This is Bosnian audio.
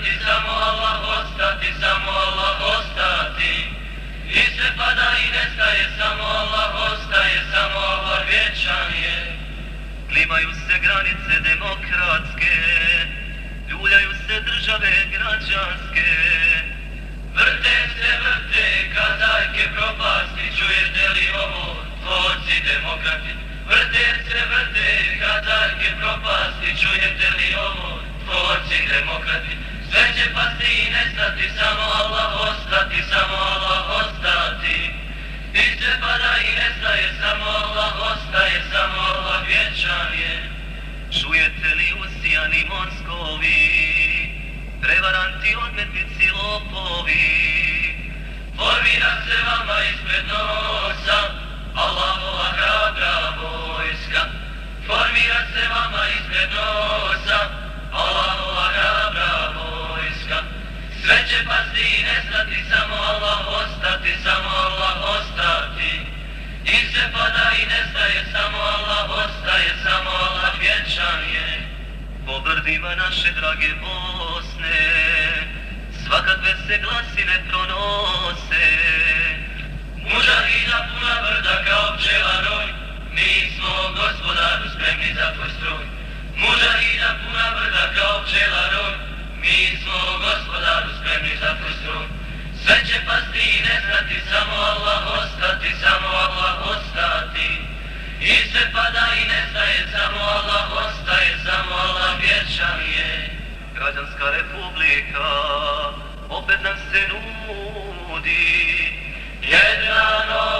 nestati, samo Allah ostati, samo Allah ostati. I sve pada i nestaje, samo Allah ostaje, samo Allah vječan je. Klimaju se granice demokratske, ljuljaju se države građanske. Vrte se, vrte, kazaljke propasti, čujete li ovo, tvorci demokrati? Vrte se, vrte, kazaljke propasti, čujete li ovo, tvorci demokrati? Sve će pasti i nestati, samo Allah ostati, samo Allah ostati. I sve pada i nestaje, samo Allah ostaje, samo Allah vječan je. Čujete li usijani mozgovi, prevaranti, odmetnici, lopovi? Formira se vama ispred nosa Allahova hrabra vojska. Formira se vama ispred nosa Allahova hrabra vojska. Sve će pasti i nestati, samo Allah ostati, samo Allah ostati. I sve pada i nestaje, samo Allah ostaje, samo Allah vječan je. Po brdima naše drage Bosne svakakve se glasine pronose. Mužahida puna brda kao pčela roj, mi smo gospodaru spremni za tvoj stroj. Mužahida puna brda kao pčela roj, mi smo gospodaru spremni za tvoj stroj. Sve će pasti i nestati, samo Allah ostati, samo Allah ostati. I sve pada i nestaje, samo Allah ostaje, samo Allah vječan je. Građanska republika opet nam se nudi, jedna noć.